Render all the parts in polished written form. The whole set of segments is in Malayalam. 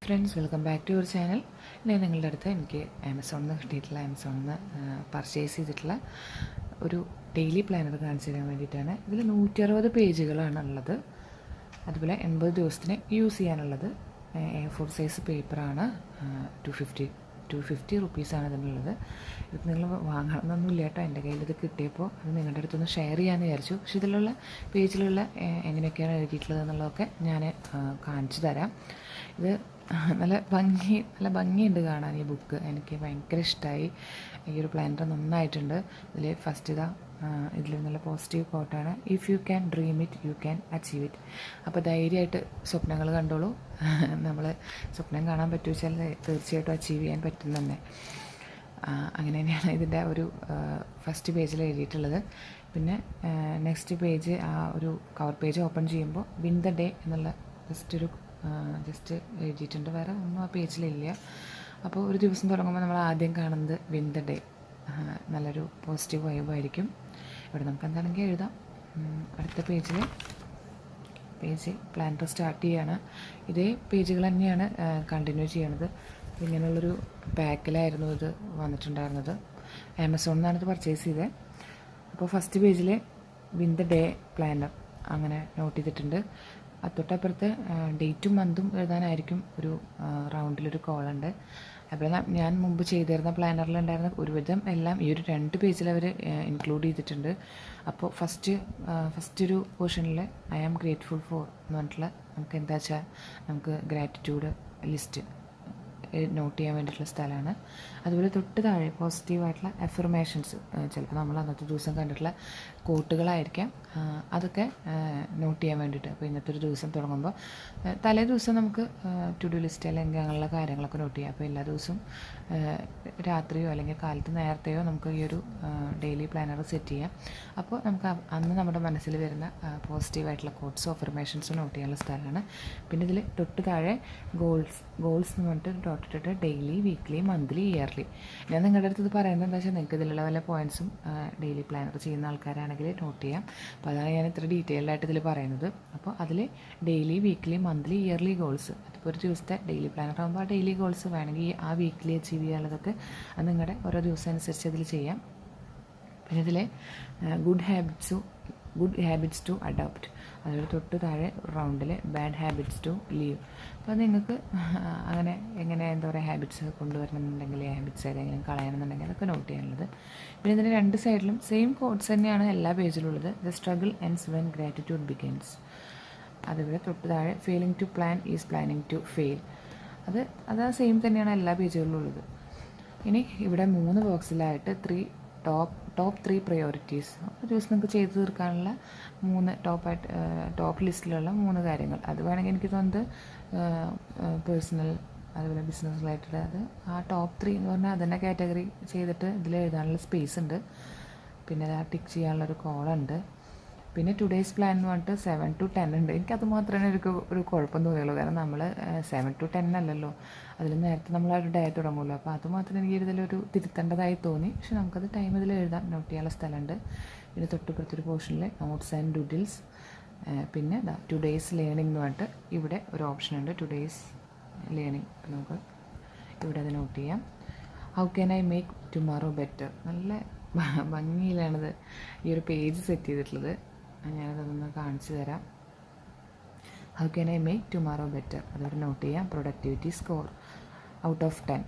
Friends, welcome back to your channel. ഞാൻ നിങ്ങളുടെ അടുത്ത് എനിക്ക് ആമസോണിൽ നിന്ന് പർച്ചേസ് ചെയ്തിട്ടുള്ള ഒരു ഡെയിലി പ്ലാനർ കാണിച്ചു തരാൻ വേണ്ടിയിട്ടാണ്. ഇതിൽ 160 പേജുകളാണ് ഉള്ളത്. അതുപോലെ 80 ദിവസത്തിന് യൂസ് ചെയ്യാനുള്ളത്. A4 സൈസ് പേപ്പറാണ്. 250 റുപ്പീസാണ് ഇതിനുള്ളത്. ഇത് നിങ്ങൾ വാങ്ങണമെന്നൊന്നുമില്ല കേട്ടോ. എൻ്റെ കയ്യിൽ ഇത് കിട്ടിയപ്പോൾ അത് നിങ്ങളുടെ അടുത്തൊന്ന് ഷെയർ ചെയ്യാമെന്ന് വിചാരിച്ചു. പക്ഷേ ഇതിലുള്ള പേജിലുള്ള എങ്ങനെയൊക്കെയാണ് എഴുതിയിട്ടുള്ളത് എന്നുള്ളതൊക്കെ ഞാൻ കാണിച്ചു തരാം. ഇത് നല്ല ഭംഗിയുണ്ട് കാണാൻ. ഈ ബുക്ക് എനിക്ക് ഭയങ്കര ഇഷ്ടമായി. ഈ ഒരു പ്ലാനർ നന്നായിട്ടുണ്ട്. ഇതിൽ ഫസ്റ്റ് ഇതിൽ നല്ല പോസിറ്റീവ് കോട്ടാണ്. If you can dream it you can achieve it. അപ്പോൾ ധൈര്യമായിട്ട് സ്വപ്നങ്ങൾ കണ്ടോളൂ. നമ്മൾ സ്വപ്നം കാണാൻ പറ്റുവെച്ചാൽ തീർച്ചയായിട്ടും അച്ചീവ് ചെയ്യാൻ പറ്റും തന്നെ. അങ്ങനെ തന്നെയാണ് ഇതിൻ്റെ ഒരു ഫസ്റ്റ് പേജിൽ എഴുതിയിട്ടുള്ളത്. പിന്നെ നെക്സ്റ്റ് പേജ്, ആ ഒരു കവർ പേജ് ഓപ്പൺ ചെയ്യുമ്പോൾ വിൻ ദ ഡേ എന്നുള്ള ജസ്റ്റ് എഴുതിയിട്ടുണ്ട്. വേറെ ഒന്നും ആ പേജിലില്ല. അപ്പോൾ ഒരു ദിവസം തുടങ്ങുമ്പോൾ നമ്മൾ ആദ്യം കാണുന്നത് വിൻ ദ ഡേ. നല്ലൊരു പോസിറ്റീവ് വൈബായിരിക്കും. ഇവിടെ നമുക്ക് എന്താണെങ്കിൽ എഴുതാം. അടുത്ത പേജ് പ്ലാനർ സ്റ്റാർട്ട് ചെയ്യാണ്. ഇതേ പേജുകൾ തന്നെയാണ് കണ്ടിന്യൂ ചെയ്യണത്. ഇങ്ങനെയുള്ളൊരു പാക്കിലായിരുന്നു ഇത് വന്നിട്ടുണ്ടായിരുന്നത്. ആമസോണിൽ നിന്നാണ് ഇത് പർച്ചേസ് ചെയ്തത്. അപ്പോൾ ഫസ്റ്റ് പേജിൽ വിൻ ദ ഡേ പ്ലാനർ അങ്ങനെ നോട്ട് ചെയ്തിട്ടുണ്ട്. തൊട്ടപ്പുറത്ത് ഡേറ്റും മന്തും എഴുതാനായിരിക്കും ഒരു റൗണ്ടിലൊരു കോളുണ്ട്. അപ്പോൾ ഞാൻ മുമ്പ് ചെയ്തിരുന്ന പ്ലാനറിലുണ്ടായിരുന്ന ഒരുവിധം എല്ലാം ഈ ഒരു 2 പേജിൽ അവർ ഇൻക്ലൂഡ് ചെയ്തിട്ടുണ്ട്. അപ്പോൾ ഫസ്റ്റ് ഒരു പോർഷനിൽ ഐ ആം ഗ്രേറ്റ്ഫുൾ ഫോർ എന്ന് പറഞ്ഞിട്ടുള്ള നമുക്ക് എന്താ വെച്ചാൽ നമുക്ക് ഗ്രാറ്റിറ്റ്യൂഡ് ലിസ്റ്റ് നോട്ട് ചെയ്യാൻ വേണ്ടിയിട്ടുള്ള സ്ഥലമാണ്. അതുപോലെ തൊട്ട് താഴെ പോസിറ്റീവായിട്ടുള്ള അഫർമേഷൻസ്, ചിലപ്പോൾ നമ്മൾ അന്നത്തെ ദിവസം കണ്ടിട്ടുള്ള കോട്ടുകളായിരിക്കാം, അതൊക്കെ നോട്ട് ചെയ്യാൻ വേണ്ടിയിട്ട്. അപ്പോൾ ഇന്നത്തെ ഒരു ദിവസം തുടങ്ങുമ്പോൾ തലേ ദിവസം നമുക്ക് ടു ഡു ലിസ്റ്റ് അല്ലെങ്കിൽ അങ്ങനെയുള്ള കാര്യങ്ങളൊക്കെ നോട്ട് ചെയ്യാം. അപ്പോൾ എല്ലാ ദിവസവും രാത്രിയോ അല്ലെങ്കിൽ കാലത്ത് നേരത്തെയോ നമുക്ക് ഈ ഒരു ഡെയിലി പ്ലാനർ സെറ്റ് ചെയ്യാം. അപ്പോൾ നമുക്ക് അന്ന് നമ്മുടെ മനസ്സിൽ വരുന്ന പോസിറ്റീവായിട്ടുള്ള കോട്ട്സോ അഫർമേഷൻസോ നോട്ട് ചെയ്യാനുള്ള സ്ഥലമാണ്. പിന്നെ ഇതിൽ തൊട്ട് താഴെ ഗോൾസ് എന്ന് പറഞ്ഞിട്ട് ഇട്ടിട്ട് ഡെയിലി, വീക്ക്ലി, മന്ത്ലി, ഇയർലി. ഞാൻ നിങ്ങളുടെ അടുത്ത് ഇത് പറയുന്നത് എന്താ വെച്ചാൽ നിങ്ങൾക്ക് ഇതിലുള്ള വല്ല പോയിൻറ്റ്സും ഡെയിലി പ്ലാനർ ചെയ്യുന്ന ആൾക്കാരാണെങ്കിൽ നോട്ട് ചെയ്യാം. അപ്പോൾ അതാണ് ഞാൻ ഇത്ര ഡീറ്റെയിൽഡ് ആയിട്ട് ഇതിൽ പറയുന്നത്. അപ്പോൾ അതിൽ daily, weekly, monthly, yearly goals, അതിപ്പോൾ ഒരു ദിവസത്തെ ഡെയിലി പ്ലാനർ ആകുമ്പോൾ ആ ഡെയിലി ഗോൾസ് വേണമെങ്കിൽ ആ വീക്ക്ലി അച്ചീവ് ചെയ്യാനുള്ളതൊക്കെ അത് നിങ്ങളുടെ ഓരോ ദിവസം അനുസരിച്ച് അതിൽ ചെയ്യാം. പിന്നെ ഇതിൽ ഗുഡ് ഹാബിറ്റ്സ് ടു അഡോപ്റ്റ്, അതുപോലെ തൊട്ട് താഴെ റൗണ്ടിൽ ബാഡ് ഹാബിറ്റ്സ് ടു ലീവ്. അപ്പോൾ നിങ്ങൾക്ക് അങ്ങനെ എന്താ പറയുക, ഹാബിറ്റ്സ് കൊണ്ടുവരണമെന്നുണ്ടെങ്കിൽ ഹാബിറ്റ്സ് ഏതെങ്കിലും കളയണമെന്നുണ്ടെങ്കിൽ അതൊക്കെ നോട്ട് ചെയ്യാനുള്ളത്. പിന്നെ ഇതിൻ്റെ 2 സൈഡിലും സെയിം കോഡ്സ് തന്നെയാണ് എല്ലാ പേജിലുള്ളത്. The struggle ends when gratitude begins. അതുപോലെ തൊട്ട് താഴെ failing to plan is planning to fail. അത് സെയിം തന്നെയാണ് എല്ലാ പേജുകളിലും ഉള്ളത്. ഇനി ഇവിടെ 3 ബോക്സിലായിട്ട് ടോപ്പ് 3 പ്രയോറിറ്റീസ്. ഒരു ദിവസം നിങ്ങൾക്ക് ചെയ്തു തീർക്കാനുള്ള 3 ടോപ്പ് ലിസ്റ്റിലുള്ള 3 കാര്യങ്ങൾ. അത് വേണമെങ്കിൽ എനിക്ക് തോന്നുന്നത് പേഴ്സണൽ അതുപോലെ ബിസിനസ് റിലേറ്റഡ്, അത് ആ ടോപ്പ് 3 എന്ന് പറഞ്ഞാൽ അതന്നെ കാറ്റഗറി ചെയ്തിട്ട് ഇതിൽ എഴുതാനുള്ള സ്പേസ് ഉണ്ട്. പിന്നെ അത് ടിക്ക് ചെയ്യാനുള്ളൊരു കോളുണ്ട്. പിന്നെ ടുഡേയ്സ് പ്ലാൻ എന്ന് പറഞ്ഞിട്ട് 7 to 10 ഉണ്ട്. എനിക്കത് മാത്രമേ ഒരു കുഴപ്പം തോന്നിയുള്ളൂ. കാരണം നമ്മൾ 7 to 10 അല്ലല്ലോ, അതിൽ നേരത്തെ നമ്മൾ ആ ഒരു ഡേ തുടങ്ങുമല്ലോ. അപ്പോൾ അത് മാത്രം എനിക്ക് ഇതിലൊരു തിരുത്തേണ്ടതായി തോന്നി. പക്ഷെ നമുക്കത് ടൈം ഇതിൽ എഴുതാം, നോട്ട് ചെയ്യാനുള്ള സ്ഥലമുണ്ട്. പിന്നെ തൊട്ടുപുറത്തൊരു പോർഷനിൽ നോട്ട്സ് ആൻഡ് ഡൂഡിൽസ്. പിന്നെ ടുഡേയ്സ് ലേണിംഗ് എന്ന് പറഞ്ഞിട്ട് ഇവിടെ ഒരു ഓപ്ഷൻ ഉണ്ട്, ടുഡേയ്സ് ലേണിംഗ്. നമുക്ക് ഇവിടെ അത് നോട്ട് ചെയ്യാം. How can I make tomorrow better. നല്ല ഭംഗിയിലാണിത് ഈ ഒരു പേജ് സെറ്റ് ചെയ്തിട്ടുള്ളത്. ഞാനതൊന്ന് കാണിച്ചു തരാം. How can I make tomorrow better, അതോടെ നോട്ട് ചെയ്യാം. Productivity score out of 10.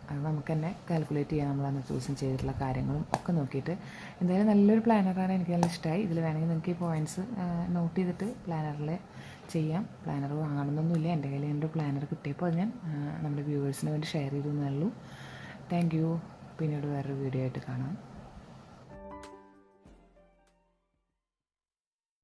അത് നമുക്ക് തന്നെ കാൽക്കുലേറ്റ് ചെയ്യാം, നമ്മൾ അന്നത്തെ ദിവസം ചെയ്തിട്ടുള്ള കാര്യങ്ങളും ഒക്കെ നോക്കിയിട്ട്. എന്തായാലും നല്ലൊരു പ്ലാനറാണ്, എനിക്ക് നല്ല ഇഷ്ടമായി. ഇതിൽ വേണമെങ്കിൽ നിങ്ങൾക്ക് ഈ പോയിൻറ്റ്സ് നോട്ട് ചെയ്തിട്ട് പ്ലാനറിൽ ചെയ്യാം. പ്ലാനർ വാങ്ങണമെന്നൊന്നുമില്ല. എൻ്റെ കയ്യിൽ എൻ്റെ പ്ലാനർ കിട്ടിയപ്പോൾ അത് ഞാൻ നമ്മുടെ വ്യൂവേഴ്സിന് വേണ്ടി ഷെയർ ചെയ്തു എന്നേ ഉള്ളൂ. Thank you. പിന്നീട് വേറൊരു വീഡിയോ ആയിട്ട് കാണാം.